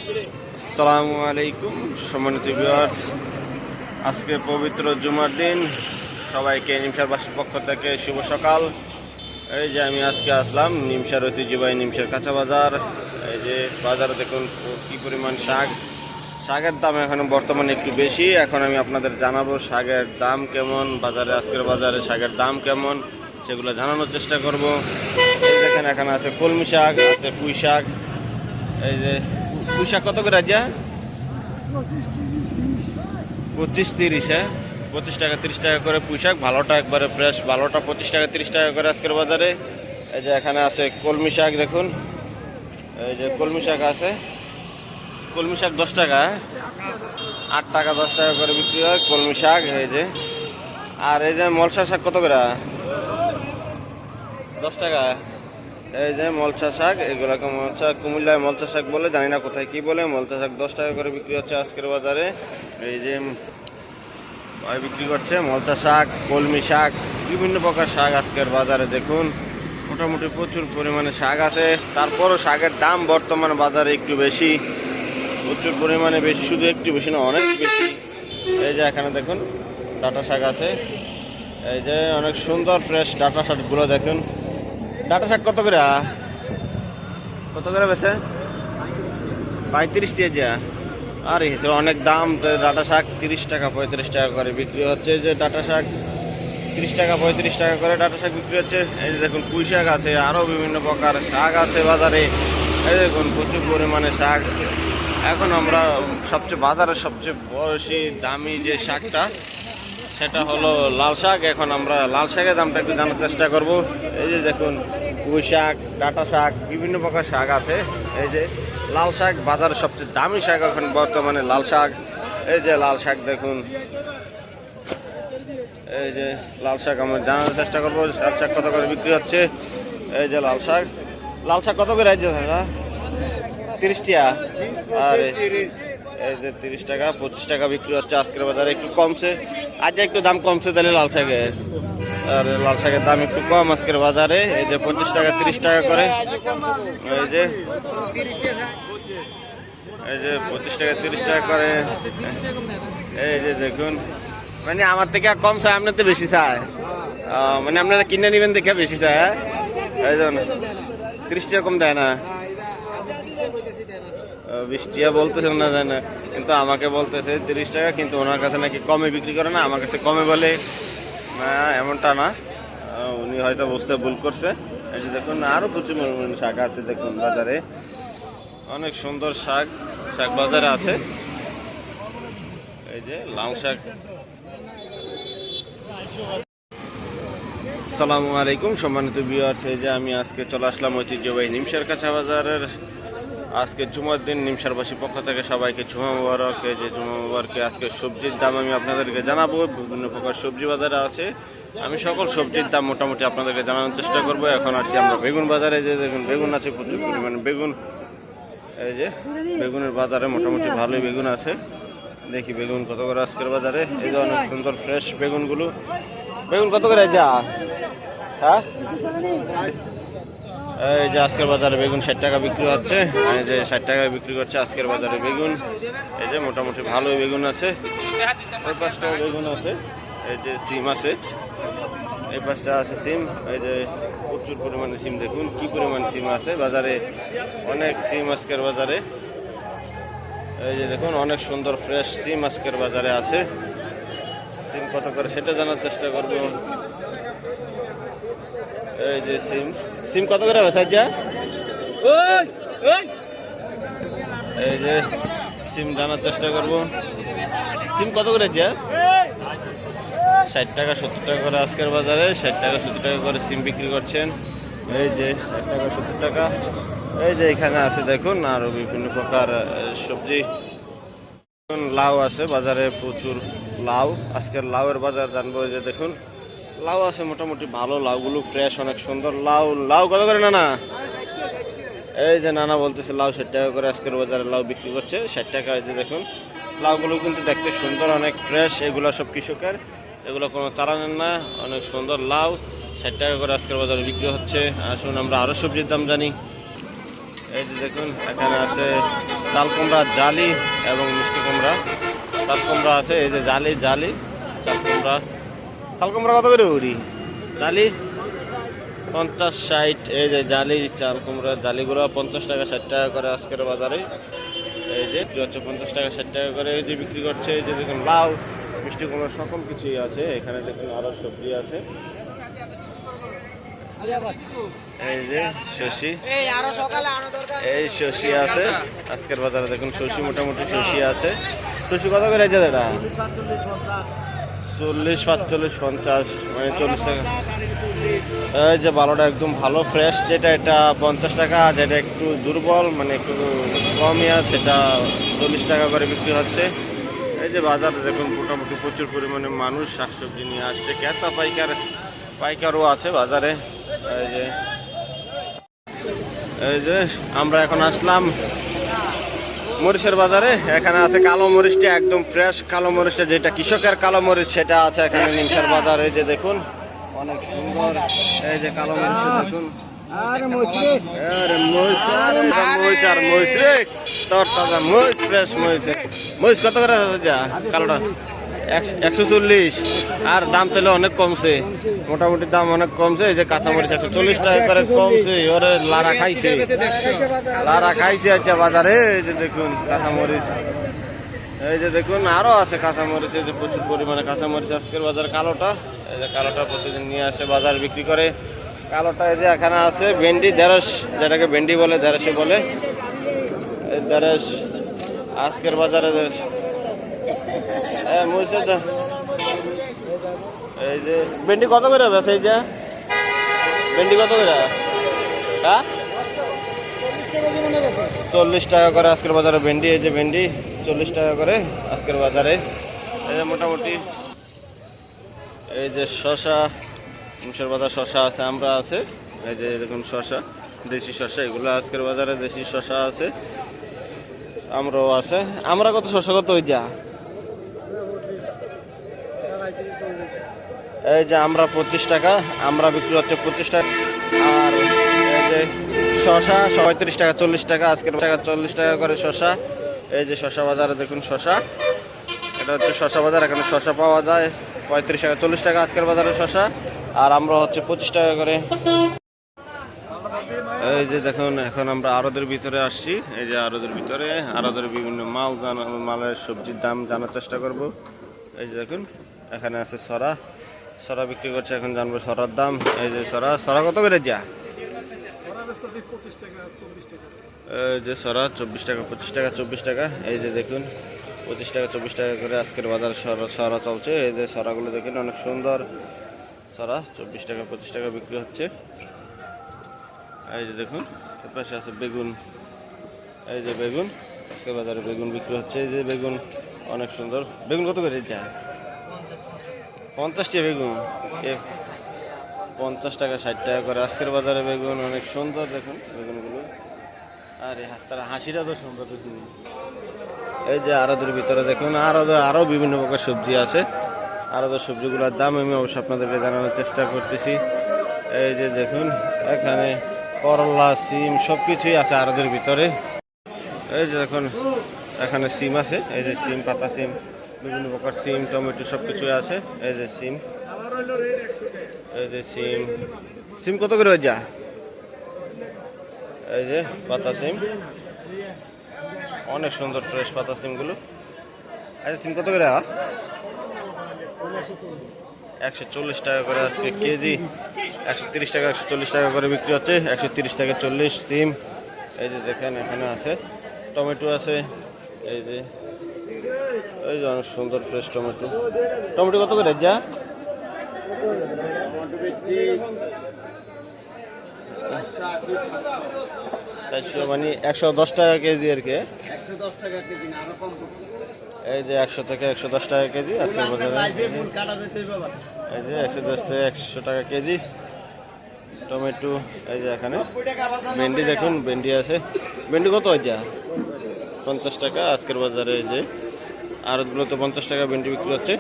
আসসালামু আলাইকুম সম্মানিত ভিউয়ার্স, আজকে পবিত্র জুমার দিন। সবাইকে নিমসারবাসীর পক্ষ থেকে শুভ সকাল। এই যে আমি আজকে আসলাম নিমসার ঐতিহ্যবাহী নিমসার কাঁচা বাজার। এই যে বাজারে দেখুন কি পরিমাণ শাকের দাম এখন বর্তমানে একটু বেশি। এখন আমি আপনাদের জানাবো শাকের দাম কেমন, আজকের বাজারে শাকের দাম কেমন সেগুলো জানানোর চেষ্টা করব। এই দেখেন এখানে আছে কলমি শাক, আছে পুঁই শাক। এই যে পুঁই শাক কত করে যা? 25-30, হ্যাঁ 25 টাকা 30 টাকা করে পুঁই শাক। ভালোটা একবারে ফ্রেশ ভালোটা 25 টাকা 30 টাকা করে আজকের বাজারে। এই যে এখানে আছে কলমি শাক, দেখুন এই যে কলমি শাক আছে। কলমি শাক 10 টাকা, 8 টাকা 10 টাকা করে বিক্রি হয় কলমি শাক। এই যে আর এই যে মলসা শাক কত করে? 10 টাকা। এই যে মলসা শাক, এগুলাকে কুমিল্লায় মলসা শাক বলে, জানি না কোথায় কি বলে। মলসা শাক 10 টাকা করে বিক্রি হচ্ছে আজকের বাজারে। এই যে বিক্রি করছে মলসা শাক, কলমি শাক, বিভিন্ন প্রকার শাক আজকের বাজারে দেখুন। মোটামুটি প্রচুর পরিমাণে শাক আছে। তারপরও শাকের দাম বর্তমানে বাজারে একটু বেশি, প্রচুর পরিমাণে বেশি, শুধু একটু বেশি না অনেক বেশি। এই যে এখানে দেখুন ডাঁটা শাক আছে। এই যে অনেক সুন্দর ফ্রেশ ডাঁটা শাকগুলো দেখুন। ডাঁটা শাক কত করে বেছে? 35 টাকা। আর অনেক দাম। ডাঁটা শাক 30 টাকা 35 টাকা করে বিক্রি হচ্ছে। যে ডাঁটা শাক 30 টাকা 35 টাকা করে ডাঁটা শাক বিক্রি হচ্ছে। এই যে দেখুন পুঁই শাক আছে, আরও বিভিন্ন প্রকার শাক আছে বাজারে। এই দেখুন প্রচুর পরিমাণে শাক। এখন আমরা বাজারের সবচেয়ে বেশি দামি যে শাকটা সেটা হলো লাল শাক। এখন আমরা লাল শাকের দামটা একটু জানার চেষ্টা করব। এই যে দেখুন পুঁই শাক, ডাঁটা শাক, বিভিন্ন প্রকার শাক আছে। এই যে লাল শাক বাজারের সবচেয়ে দামি শাক এখন বর্তমানে লাল শাক। এই যে লাল শাক দেখুন, এই যে লাল শাক আমরা জানার চেষ্টা করবো লাল শাক কত করে বিক্রি হচ্ছে। এই যে লাল শাক কত করে আছে? 30 টাকা। আর এই যে 30 টাকা 25 টাকা বিক্রি হচ্ছে আজকের বাজারে। একটু কমছে, আজ একটু দাম কমছে তাহলে লাল শাকে। আর লাল শাকের দাম একটু কম আজকের বাজারে। এই যে 25 টাকা 30 টাকা করে। এই যে 25 টাকা 30 টাকা করে। এই যে দেখুন, মানে আমার থেকে কম চায়, আপনার তো বেশি চায়। মানে আপনারা কিনে নেবেন দেখে বেশি চায়। এই জন্য 30 টাকা কম দেয় না। 20 টাকা বলতেছে না, যায় না, কিন্তু আমাকে বলতেছে 30 টাকা। কিন্তু ওনার কাছে নাকি কমে বিক্রি করে না, আমার কাছে কমে বলে। না এমনটা না, উনি হয়তো বুঝতে ভুল করছে। এই যে দেখুন আরও প্রচুর পরিমাণে শাক আছে দেখুন বাজারে। অনেক সুন্দর শাক বাজারে আছে। এই যে লাল শাক। আসসালামু আলাইকুম সম্মানিত ভিউয়ার্স, এই যে আমি আজকে চলে আসলাম ঐতিহ্যবাহী নিমসার কাঁচা বাজারের। আজকে জুমার দিন নিমসারবাসীর পক্ষ থেকে সবাইকে জুমা মুবারক। এই যে জুমা মুবারকে আজকে সবজির দাম আমি আপনাদেরকে জানাবো। বিভিন্ন প্রকার সবজি বাজারে আছে, আমি সকল সবজির দাম মোটামুটি আপনাদেরকে জানানোর চেষ্টা করব। এখন আসছি আমরা বেগুন বাজারে। যে দেখুন বেগুন আছে প্রচুর পরিমাণে বেগুন। এই যে বেগুনের বাজারে মোটামুটি ভালোই বেগুন আছে। দেখি বেগুন কত করে আজকের বাজারে। এই যে অনেক সুন্দর ফ্রেশ বেগুনগুলো। বেগুন কত করে যা? হ্যাঁ এই যে আজকের বাজারে বেগুন 60 টাকা বিক্রি হচ্ছে। এই যে 60 টাকায় বিক্রি করছে আজকের বাজারে বেগুন। এই যে মোটামুটি ভালোই বেগুন আছে। ওই পাশটা বেগুন আছে। এই যে সিম আছে, এই পাশটা আছে সিম। এই যে প্রচুর পরিমাণে সিম, দেখুন কি পরিমাণ সিম আছে বাজারে। অনেক সিম আজকের বাজারে। এই যে দেখুন অনেক সুন্দর ফ্রেশ সিম আজকের বাজারে আছে। সিম কত করে সেটা জানার চেষ্টা করব। এই যে সিম কত করে বেচা যা? এই যে সিম জানার চেষ্টা করব। সিম কত করে যা? 60 টাকা 70 টাকা করে আজকের বাজারে। 60 টাকা 70 টাকা করে সিম বিক্রি করছেন। এই যে 60 টাকা 70 টাকা। এই যে এখানে আছে দেখুন আরো বিভিন্ন প্রকার সবজি। লাউ আছে বাজারে, প্রচুর লাউ। আজকের লাউয়ের বাজার জানবো। যে দেখুন লাউ আছে মোটামুটি ভালো, লাউগুলো ফ্রেশ অনেক সুন্দর। লাউ কত করে নানা? এই যে নানা বলতেছে লাউ 60 টাকা করে আজকের বাজারে লাউ বিক্রি করছে। 60 টাকা। এই যে দেখুন লাউগুলো কিন্তু দেখতে সুন্দর, অনেক ফ্রেশ। এগুলো সব কৃষকের, এগুলো কোনো চালানের না। অনেক সুন্দর লাউ 60 টাকা করে আজকের বাজারে বিক্রি হচ্ছে। আসুন আমরা আরও সবজির দাম জানি। এই যে দেখুন এখানে আছে চাল কুমড়া জালি এবং মিষ্টি কুমড়া। চাল কুমড়া আছে, এই যে জালি জালি চাল কুমড়া। চাল কুমড়া কত করে উড়ি? জালি 50-60। এই যে জালি চাল কুমড়া জালিগুলো 50 টাকা 60 টাকা করে আজকের বাজারে। এই যে হচ্ছে 50 টাকা 60 টাকা করে এই যে বিক্রি করছে। এই যে দেখুন লাউ মিষ্টি কুমড়া সকল কিছুই আছে এখানে। দেখুন আরো সবজি আছে, এই যে শশি, এই শশি আছে আজকের বাজারে। দেখুন শশি মোটামুটি শশি আছে। শশি কত করে আছে দাদা? 40, 45, 50, মানে 40 টাকা। এই যে ভালোটা একদম ভালো ফ্রেশ যেটা, এটা 50 টাকা। আর যেটা একটু দুর্বল মানে একটু কমই আছে সেটা 40 টাকা করে বিক্রি হচ্ছে। এই যে বাজারে দেখুন মোটামুটি প্রচুর পরিমাণে মানুষ শাকসবজি নিয়ে আসছে। ক্রেতা পাইকারও আছে বাজারে। এই যে আমরা এখন আসলাম মরিচের বাজারে। এখানে আছে কালো মরিচটা, একদম ফ্রেশ কালো মরিচটা, যেটা কৃষকের কালো মরিচ সেটা আছে এখানে নিমসার বাজারে। এই যে দেখুন অনেক সুন্দর। এই যে কালো মরিচটা দেখুন, ফ্রেশ মরিচ কত করে যা কালোটা? 140। আর দাম তাহলে অনেক কমছে, মোটামুটি দাম অনেক কমছে। এই যে কাঁচামরিচ 140 টাকা করে কমছে। ওরে লারা খাইছে আচ্ছা বাজারে। এই যে দেখুন কাঁচামরিচ, এই যে দেখুন আরো আছে কাঁচামরিচ। এই যে প্রচুর পরিমাণে কাঁচামরিচ আজকের বাজার। কালোটা, এই যে কালোটা প্রতিদিন নিয়ে আসে বাজার বিক্রি করে। কালোটা এই যে এখানে আছে ভেন্ডি 150, যেটাকে ভেন্ডি বলে 150 বলে। 150 আজকের বাজারে। এই যে ভেন্ডি কত করে বেছে? এই যে ভেন্ডি কত করে? হ্যাঁ 40 টাকা করে আজকের বাজারে ভেন্ডি। এই যে ভেন্ডি 40 টাকা করে আজকের বাজারে। এই যে মোটামুটি এই যে শশা, মুসের বাজার শশা আছে, আমরা আছে। এই যে দেখুন শশা, দেশি শশা, এগুলো আজকের বাজারে দেশি শশা আছে, আমরাও আছে। আমরা কত শশা কত? ওই যা এই যে আমরা 25 টাকা, আমরা বিক্রি হচ্ছে 25 টাকা। আর এই যে শশা 35 টাকা 40 টাকা আজকের টাকা 40 টাকা করে শশা। এই যে শশা বাজারে দেখুন শশা, এটা হচ্ছে শশা বাজার। এখানে শশা পাওয়া যায় 35 টাকা 40 টাকা আজকের বাজারে শশা। আর আমরা হচ্ছে 25 টাকা করে। এই যে দেখুন এখন আমরা আড়তের ভিতরে আসছি। এই যে আড়তের ভিতরে আড়তের বিভিন্ন মালের সবজির দাম জানার চেষ্টা করব। এই যে দেখুন এখানে আছে সরা বিক্রি করছে, এখন জানবো সরার দাম। এই যে সরা কত করে যা? এই যে সরা 24 টাকা 25 টাকা 24 টাকা। এই যে দেখুন 25 টাকা 24 টাকা করে আজকের বাজার সরা চলছে। এই যে সরাগুলো দেখুন অনেক সুন্দর সরা, 24 টাকা 25 টাকা বিক্রি হচ্ছে। এই যে দেখুন পাশে আছে বেগুন। এই যে বেগুন আজকের বাজারে বেগুন বিক্রি হচ্ছে। এই যে বেগুন অনেক সুন্দর। বেগুন কত করে যা? 50 টাকা বেগুন, 50 টাকা 60 টাকা করে আজকের বাজারে বেগুন। অনেক সুন্দর দেখুন বেগুনগুলো। আরে তার হাসিটা তো সুন্দর দেখুন। এই যে আড়তের ভিতরে দেখুন আরো বিভিন্ন প্রকার সবজি আছে। আড়তের সবজিগুলোর দাম আমি অবশ্যই আপনাদেরকে জানানোর চেষ্টা করতেছি। এই যে দেখুন এখানে করলা, সিম সবকিছুই আছে আড়তের ভিতরে। এই যে দেখুন এখানে সিম আছে, এই যে সিম, পাতা সিম, বিভিন্ন প্রকার সিম, টমেটো সবকিছুই আছে। এই যে সিম, এই যে সিম কত করে যা? এই যে পাতা সিম, অনেক সুন্দর ফ্রেশ পাতা সিমগুলো। এই সিম কত করে? 140 টাকা করে আজকে কেজি। 130 টাকা 140 টাকা করে বিক্রি হচ্ছে। 130 টাকা 40 সিম। এই যে দেখেন এখানে আছে টমেটো আছে। এই যে অনেক সুন্দর ফ্রেশ টমেটো। টমেটো কত করে যা? মানে 110 টাকা কেজি আর কি। এই যে 100 থেকে 110 টাকা কেজি আজকের বাজারে। এই যে 110 থেকে 100 টাকা কেজি টমেটো। এই যে এখানে ভেন্ডি দেখুন, ভেন্ডি আছে। ভেন্ডি কত যা? 50 টাকা আজকের বাজারে। এই যে আড়তগুলোতে 50 টাকা ভেন্ডি বিক্রি হচ্ছে।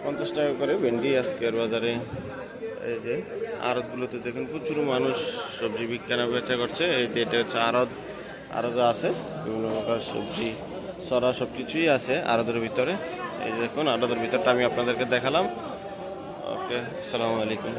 50 টাকা করে ভেন্ডি আজকের বাজারে। এই যে আড়তগুলোতে দেখুন প্রচুর মানুষ সবজি কেনা বেচা করছে। এই যে এটা হচ্ছে আড়ত। আরও যা আছে বিভিন্ন প্রকার সবজি চড়া সব কিছুই আছে আড়তের ভিতরে। এই যে দেখুন আড়তের ভিতরটা আমি আপনাদেরকে দেখালাম। ওকে, আসসালামু আলাইকুম।